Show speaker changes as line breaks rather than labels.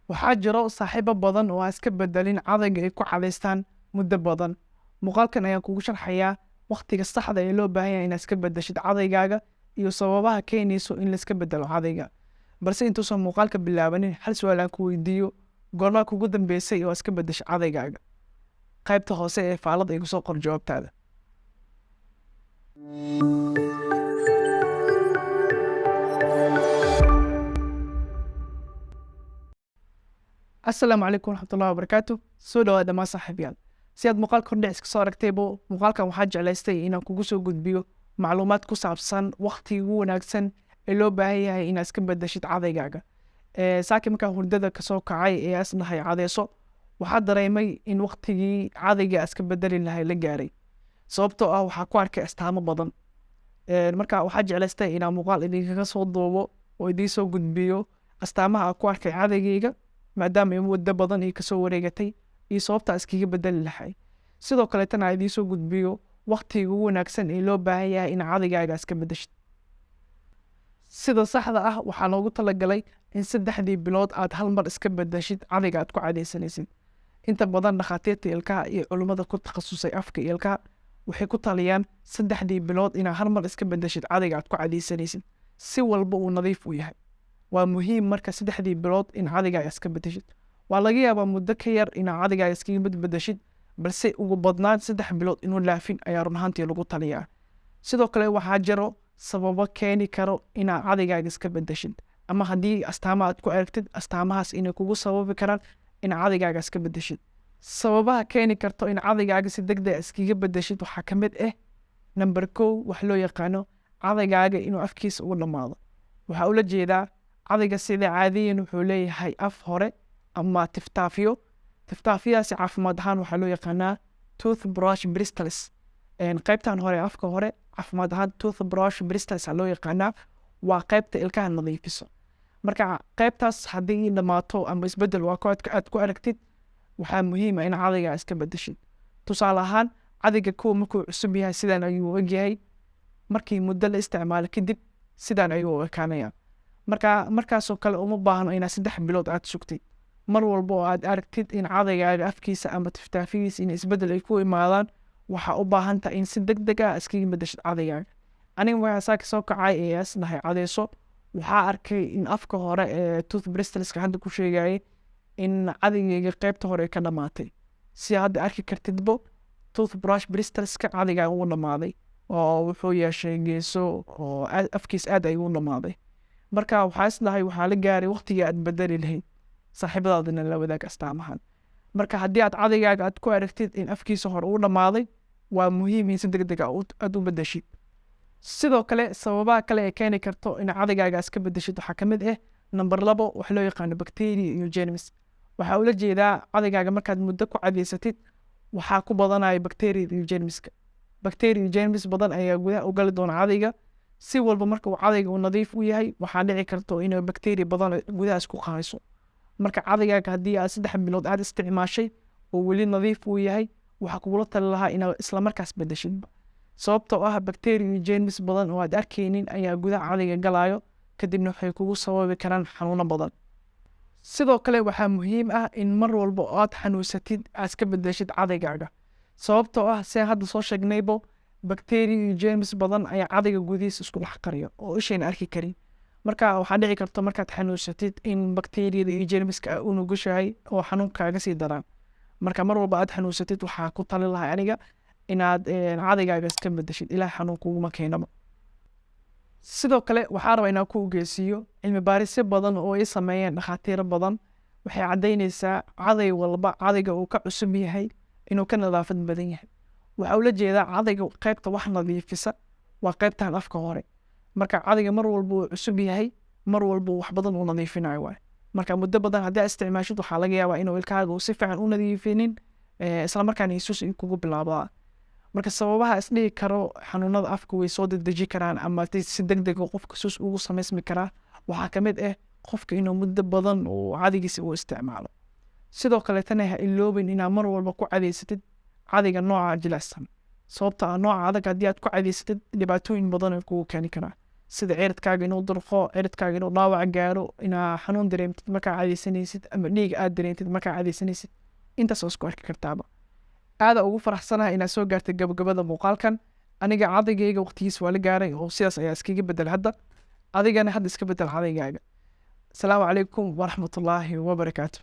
waxaa jiro saaxiibo badan oo aan iska bedelin cadayga ay ku cadaystaan muddo badan. Muuqaalkan ayaan kugu sharxayaa waqtiga saxda ee loo baahan yahay inaad iska bedeshid cadaygaaga iyo sababaha keenayso in la iska bedelo cadayga. Balse intuusan muuqaalka bilaabanin, hal su'aal aan ku weydiiyo: goormaa kugu dambeysay oo iska bedeshay cadaygaaga? Qaybta hoose ee faalada igu soo qor jawaabtaada. Assalaamu calaykum waraxmatullaahi wabarakaatuh. Soo dhawaada dhammaan saaxiibayaal. Si aad muuqaalka hordhac iska soo aragtaybo, muuqaalkan waxaa jeclaystay inaan kugu soo gudbiyo macluumaad ku saabsan waqtiga ugu wanaagsan ee loo baahan yahay inaad iska bedeshid cadaygaaga. Saaki markaan hurdada kasoo kacay ee asnahay cadeyso, waxaa dareemay in waqtigii cadayga iska bedeli lahay la gaaray. Sababtoo ah waxaa ku arkay astaamo badan. Markaa waxaa jeclaystay inaan muuqaal idinkaga soo duubo oo idiin soo gudbiyo astaamaha aan ku arkay cadaygayga, maadaama ay muddo badan ay kasoo wareegatay iyo sababta iskaga bedeli lahay. Sidoo kaleetana aan idiin soo gudbiyo waqtiga ugu wanaagsan ee loo baahan yahay in cadaygaaga iska bedeshid. Sida saxda ah waxaa loogu talagalay in 3 bilood aad hal mar iska bedeshid cadayga aad ku cadaysanaysid. Inta badan dhakhaatiirta ilkaha iyo culimada ku takhasusay afka iyo ilkaha waxay ku taliyaan 3 bilood inaad hal mar iska bedeshid cadayga aad ku cadaysanaysid si walba uu nadiif u yahay. Waa muhiim marka 3 bilood in cadayga iska bedeshid. Waa laga yaabaa muddo ka yar inaad cadayga iskaga bedeshid, balse ugu badnaan 3 bilood inuu laafin ayaa run ahaantii lagu taliyaa. Sidoo kale waxaa jiro sababo keeni karo inaad cadaygaaga iska bedeshid, ama haddii astaamo aad ku aragtid astaamahaas inay kugu sababi karaan in cadaygaaga iska bedeshid. Sababaha keeni karto in cadaygaaga si degdeg iskaga bedeshid waxaa ka mid ah: number 1 wax loo yaqaano cadaygaaga inuu afkiisa ugu dhamaado. Waxaa ula jeedaa cadayga sida caadiyan wuxuu leeyahay af hore ama tiftaafiyo. Tiftaafiyaasi caafimaad ahaan waxaa loo yaqaanaa toothbrush bristles. Qaybtan hore afka hore caafimaad ahaan toothbrush bristles loo yaqaanaa, waa qaybta ilkaha nadiifiso. Marka qaybtaas haddii dhamaato ama isbedel waa aad ku aragtid, waxaa muhiim ah in cadayga iska bedeshid. Tusaale ahaan, cadayga kuwa markuu cusub yahay sidaan ayuu u egyahay, markii muddo la isticmaalo kadib sidaan ayuu u ekaanayaa. Markaasoo kale uma baahno inaad 3 bilood aad sugtid. Mar walba oo aad aragtid in cadaygaaga afkiisa ama tiftaafiyiisa in isbedel ay ku imaadaan, waxaa u baahan tahay in si degdeg ah iskaga bedeshid cadaygaaga. Aniga markaan saaka soo kacay ee asnahay cadeyso, waxaa arkay in afka hore ee toothbristleska hadda ku sheegayay in cadaygayga qaybta hore ka dhamaatay. Si hadda arki kartidbo, toothbrush bristleska cadaygaaga wuu dhamaaday oo wuxuu yeeshay geeso oo afkiis aad ayuu u dhamaaday. Marka waxaa isnahay waxaa la gaaray waqtigii aad bedeli lahayd. Saaxiibadaadina la wadaag astaamahan. Marka haddii aad cadaygaaga aad ku aragtid in afkiisa hore uu dhamaaday, waa muhiim in si degdeg ah aad u bedeshid. Sidoo kale sababaha kale ee keeni karto in cadaygaaga iska bedeshid waxaa ka mid ah number 2 wax loo yaqaano bacteria iyo germs. Waxaa ula jeedaa cadaygaaga markaad muddo ku cadaysatid waxaa ku badanaya bacteria iyo germska. Bacteria iyo germs badan ayaa gudaha u gali doona cadayga. Si walba marka uu cadayga uu nadiif u yahay, waxaa dhici karto inay bacteria badan gudaha isku qaayso. Marka cadaygaaga haddii aad 3 bilood aad isticmaashay oo weli nadiif uu yahay, waxaa kugula tali lahaa inaad isla markaas bedeshid. Sababtoo ah bacteria iyo germs badan oo aad arkaynin ayaa gudaha cadayga galayo, kadibna waxay kugu sababi karaan xanuuno badan. Sidoo kale waxaa muhiim ah in mar walba oo aad xanuunsatid aad iska bedeshid cadaygaaga. Sababtoo ah sida hadda soo sheegnaybo, bacteria iyo germs badan ayaa cadayga gudihiisa isku dhex qariyo oo ishayna arki karin. Marka waxaa dhici karto markaad xanuunsatid in bacteriada iyo germska u nugushahay oo xanuunkaaga sii daraan. Marka mar walba aad xanuunsatid waxaa ku tali lahaa aniga inaad cadaygaaga iska bedeshid ilaa xanuun kuguma keenaba. Sidoo kale waxaa rabaa inaan ku ogeysiiyo cilmi baarisyo badan oo ay sameeyeen dhakhaatiiro badan waxay cadaynaysaa caday walba cadayga uu ka cusub yahay inuu ka nadaafad badan yahay. Waxaa ula jeedaa cadayga qaybta wax nadiifisa waa qaybtan afka hore. Marka cadayga mar walba uu cusub yahay, mar walba wax badan uu nadiifinayo waay. Marka muddo badan haddii aad isticmaashid waxaa laga yaabaa inuu ilkaaga uu si fiican u nadiifinin, isla markaana isus kugu bilaabaa. Marka sababaha isdhihi karo xanuunada afka way soo dedeji karaan ama si degdeg ah qofka sus ugu samaysmi karaa, waxaa ka mid ah qofka inuu muddo badan uu cadaygiisa u isticmaalo. Sidoo kaleetana ha iloobin inaad mar walba ku cadaysatid cadayga nooca jilicsan. Sababtoo ah nooca adag haddii aad ku cadaysatid dhibaatooyin badan ay kugu keeni karaan. sida ciridkaaga inuu durqo, ciridkaaga inuu dhaawac gaaro, inaa xanuun dareemtid markaa cadaysanaysid ama dhiig aad dareentid markaa cadaysanaysid, intaas oo isku arki kartaaba. aada ugu faraxsanahay inaad soo gaartay gabagabada muuqaalkan. aniga cadaygayga waqtigiis waa la gaaray oo sidaas ayaa iskaga bedel hadda, adigana hadda iska bedel cadaygaaga. asalaamu calaykum waraxmatullaahi wabarakaatu.